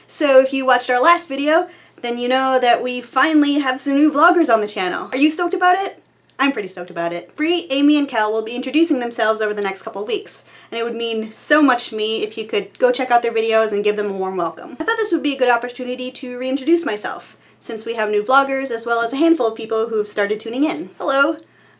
So if you watched our last video, then you know that we finally have some new vloggers on the channel. Are you stoked about it? I'm pretty stoked about it. Bree, Amy, and Kel will be introducing themselves over the next couple of weeks, and it would mean so much to me if you could go check out their videos and give them a warm welcome. I thought this would be a good opportunity to reintroduce myself, since we have new vloggers as well as a handful of people who've started tuning in. Hello!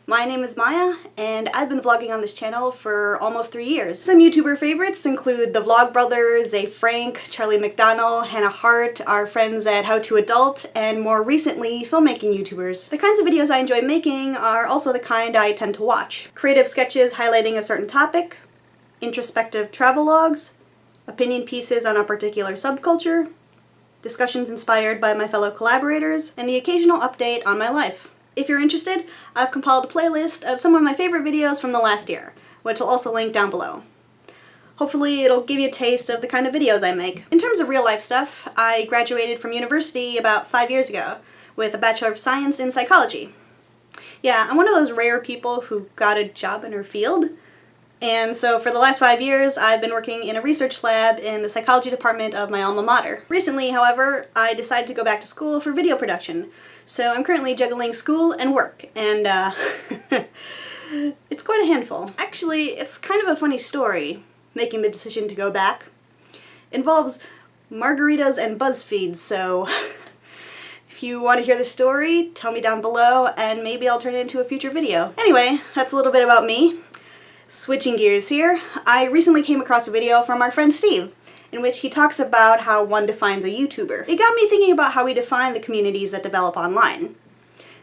My name is Maia, and I've been vlogging on this channel for almost 3 years. Some YouTuber favorites include the Vlogbrothers, Frank, Charlie McDonnell, Hart, our friends at How to Adult, and more recently, filmmaking YouTubers. The kinds of videos I enjoy making are also the kind I tend to watch. Creative sketches highlighting a certain topic, introspective travelogues, opinion pieces on a particular subculture, discussions inspired by my fellow collaborators, and the occasional update on my life. If you're interested, I've compiled a playlist of some of my favorite videos from the last year, which I'll also link down below. Hopefully it'll give you a taste of the kind of videos I make. In terms of real life stuff, I graduated from university about 5 years ago with a Bachelor of Science in Psychology. Yeah, I'm one of those rare people who got a job in her field, and so for the last 5 years I've been working in a research lab in the psychology department of my alma mater. Recently, however, I decided to go back to school for video production. So I'm currently juggling school and work, and it's quite a handful. Actually, it's kind of a funny story, making the decision to go back. It involves margaritas and BuzzFeed, so if you want to hear the story, tell me down below, and maybe I'll turn it into a future video. Anyway, that's a little bit about me. Switching gears here, I recently came across a video from our friend Steve, in which he talks about how one defines a YouTuber. It got me thinking about how we define the communities that develop online.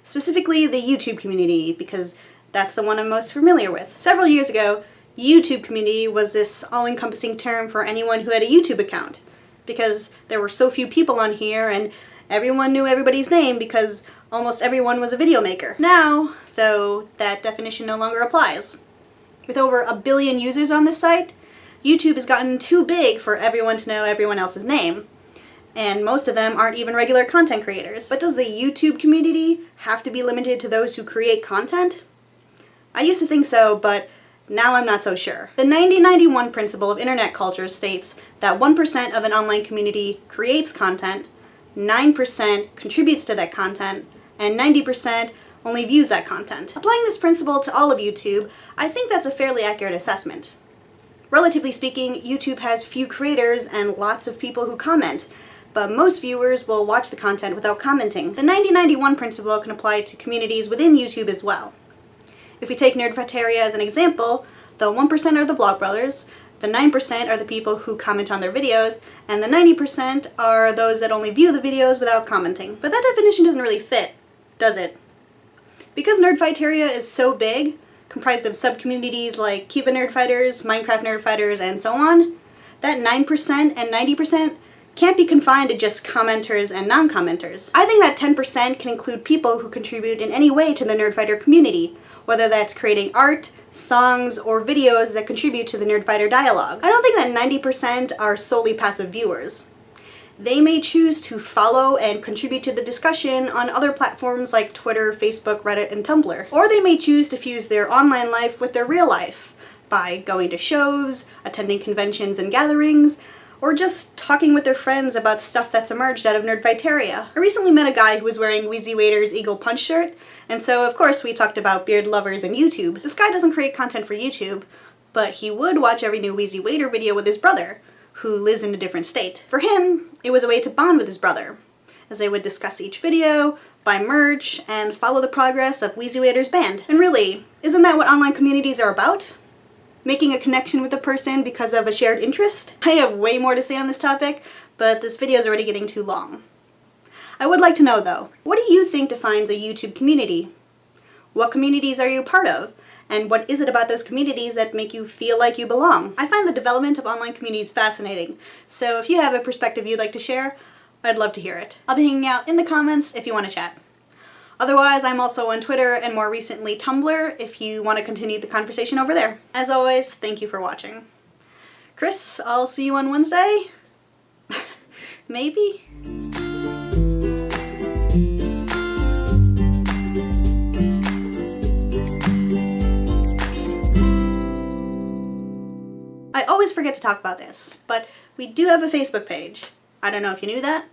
Specifically the YouTube community, because that's the one I'm most familiar with. Several years ago, YouTube community was this all-encompassing term for anyone who had a YouTube account, because there were so few people on here and everyone knew everybody's name because almost everyone was a video maker. Now, though, that definition no longer applies. With over 1 billion users on this site, YouTube has gotten too big for everyone to know everyone else's name, and most of them aren't even regular content creators. But does the YouTube community have to be limited to those who create content? I used to think so, but now I'm not so sure. The 90-91 principle of internet culture states that 1% of an online community creates content, 9% contributes to that content, and 90% only views that content. Applying this principle to all of YouTube, I think that's a fairly accurate assessment. Relatively speaking, YouTube has few creators and lots of people who comment, but most viewers will watch the content without commenting. The 90-91 principle can apply to communities within YouTube as well. If we take Nerdfighter as an example, the 1% are the Vlogbrothers, the 9% are the people who comment on their videos, and the 90% are those that only view the videos without commenting. But that definition doesn't really fit, does it? Because Nerdfighter is so big, comprised of sub-communities like Kiva Nerdfighters, Minecraft Nerdfighters, and so on, that 9% and 90% can't be confined to just commenters and non-commenters. I think that 10% can include people who contribute in any way to the Nerdfighter community, whether that's creating art, songs, or videos that contribute to the Nerdfighter dialogue. I don't think that 90% are solely passive viewers. They may choose to follow and contribute to the discussion on other platforms like Twitter, Facebook, Reddit, and Tumblr. Or they may choose to fuse their online life with their real life by going to shows, attending conventions and gatherings, or just talking with their friends about stuff that's emerged out of Nerdfighter. I recently met a guy who was wearing Wheezy Waiter's Eagle Punch shirt, and so of course we talked about beard lovers and YouTube. This guy doesn't create content for YouTube, but he would watch every new Wheezy Waiter video with his brother, who lives in a different state. For him, it was a way to bond with his brother, as they would discuss each video, buy merch, and follow the progress of Wheezy Waiter's band. And really, isn't that what online communities are about? Making a connection with a person because of a shared interest? I have way more to say on this topic, but this video is already getting too long. I would like to know though, what do you think defines a YouTube community? What communities are you a part of? And what is it about those communities that make you feel like you belong? I find the development of online communities fascinating, so if you have a perspective you'd like to share, I'd love to hear it. I'll be hanging out in the comments if you want to chat. Otherwise, I'm also on Twitter and more recently Tumblr if you want to continue the conversation over there. As always, thank you for watching. Chris, I'll see you on Wednesday? Maybe? I always forget to talk about this, but we do have a Facebook page. I don't know if you knew that.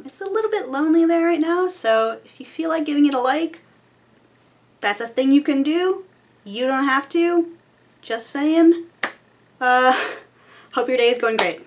It's a little bit lonely there right now, so if you feel like giving it a like, that's a thing you can do. You don't have to. Just saying. Hope your day is going great.